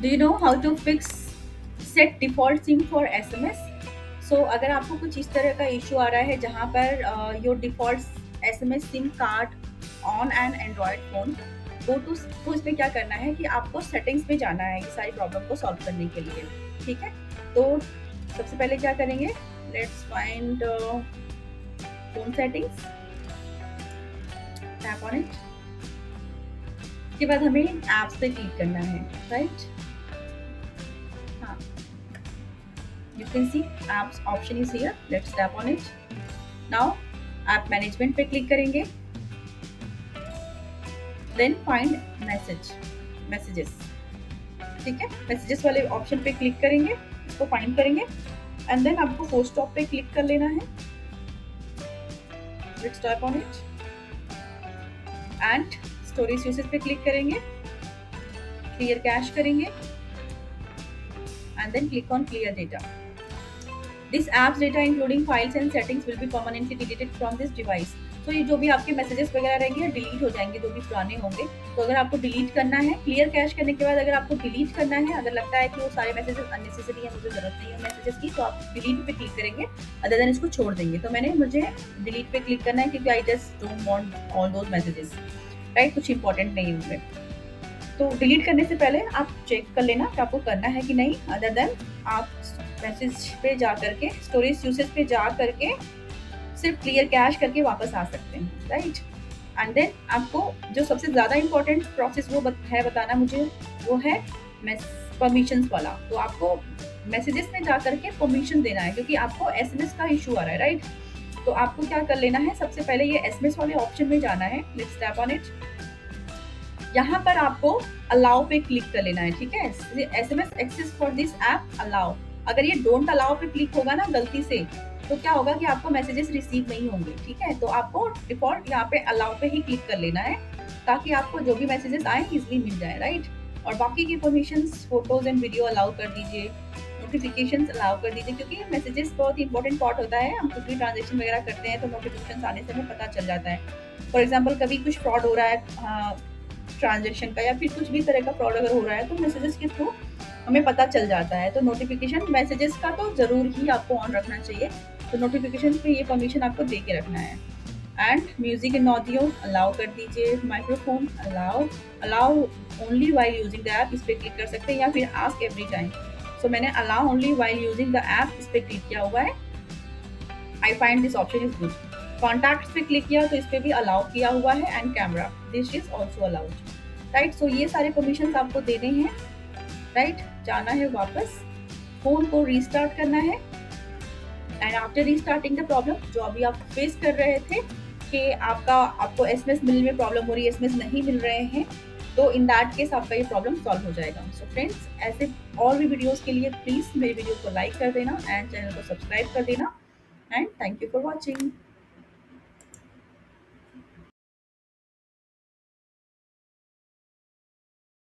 Do you know how to fix set default SIM for SMS? So अगर आपको कुछ इस तरह का इशू आ रहा है जहाँ per your default SMS SIM card on an Android phone, तो इसमें क्या करना है कि आपको सेटिंग्स में जाना है ये सारी प्रॉब्लम को सॉल्व करने के लिए। ठीक है, तो सबसे पहले क्या करेंगे, let's find phone settings, tap on it. उसके बाद हमें एप्स पे क्लिक करना है, राइट? हाँ, you can see apps option is here. Let's tap on it. Now app management पे क्लिक करेंगे, then find messages। ठीक है, मैसेजेस वाले ऑप्शन पे क्लिक करेंगे, इसको फाइंड करेंगे एंड देन आपको फोर स्टॉप पे क्लिक कर लेना है। Let's tap on it and storage usage पे क्लिक करेंगे, क्लियर कैश करेंगे and then click on clear data. This app's data including files and settings will be permanently deleted from this device। तो ये जो भी आपके मैसेजेस वगैरह रहेंगे डिलीट हो जाएंगे, जो भी पुराने होंगे। तो अगर आपको डिलीट करना है, क्लियर कैश करने के बाद अगर आपको डिलीट करना है, अगर लगता है कि वो सारे मैसेजेस अननेसेसरी है, मुझे जरूरत नहीं है मैसेजेस की, तो आप डिलीट पे क्लिक करेंगे, अदर देन इसको छोड़ देंगे। तो मुझे डिलीट पे क्लिक करना है क्योंकि I just don't want all those messages, right? कुछ इंपॉर्टेंट नहीं है उनमें। तो डिलीट करने से पहले आप चेक कर लेना कि आपको करना है कि नहीं, अदर देन आप मैसेज पे जा करके, स्टोरेज यूसेज पे जा करके सिर्फ क्लियर कैश करके वापस आ सकते हैं, राइट? एंड देन आपको जो सबसे ज़्यादा इंपॉर्टेंट प्रोसेस है बताना मुझे, वो है परमिशंस वाला। तो आपको मैसेजेस में जा करके परमिशन देना है क्योंकि आपको एसएमएस का इशू आ रहा है, राइट? तो आपको क्या कर लेना है, सबसे पहले ये एसएमएस वाले ऑप्शन में जाना है। Let's tap on it. यहाँ पर आपको अलाउ पे क्लिक कर लेना है, ठीक है? SMS access for this app allow. अगर ये डोंट अलाउ पे क्लिक होगा ना गलती से, तो क्या होगा कि आपको मैसेजेस रिसीव नहीं होंगे, ठीक है? तो आपको डिफॉल्ट यहाँ पे अलाउ पे ही क्लिक कर लेना है ताकि आपको जो भी मैसेजेस आए इजिली मिल जाए, राइट? और बाकी की permissions, photos and video allow कर दीजिए, नोटिफिकेशंस अलाउ कर दीजिए क्योंकि मैसेजेस बहुत ही इंपॉर्टेंट पार्ट होता है। हम कुछ भी ट्रांजेक्शन वगैरह करते हैं तो नोटिफिकेशन आने से हमें पता चल जाता है। फॉर एग्जाम्पल कभी कुछ फ्रॉड हो रहा है ट्रांजेक्शन का, या फिर कुछ भी तरह का फ्रॉड अगर हो रहा है तो मैसेजेस के थ्रू हमें पता चल जाता है। तो नोटिफिकेशन मैसेजेस का तो जरूर ही आपको ऑन रखना चाहिए। तो नोटिफिकेशन पे ये परमिशन आपको दे के रखना है। And music and audio allow कर दीजिए, microphone allow only while using the app, इस पर क्लिक कर सकते हैं, या फिर आस्क एवरी टाइम। सो मैंने allow only while using the app इस पर क्लिक किया हुआ है। I find this option is good. Contacts पे क्लिक किया तो इस पे भी अलाउ किया हुआ है and camera this is also allowed, right? So ये सारे परमिशन आपको देने हैं, राइट? जाना है वापस, फोन को रीस्टार्ट करना है and after restarting the problem, जो अभी आप फेस कर रहे थे कि आपको एसएमएस मिलने में प्रॉब्लम हो रही है, एसएमएस नहीं मिल रहे हैं, तो इन दैट केस आपका ये प्रॉब्लम सॉल्व हो जाएगा। सो फ्रेंड्स, ऐसे और भी वीडियोस के लिए प्लीज मेरी वीडियो को लाइक कर देना एंड चैनल को सब्सक्राइब कर देना and thank you for watching.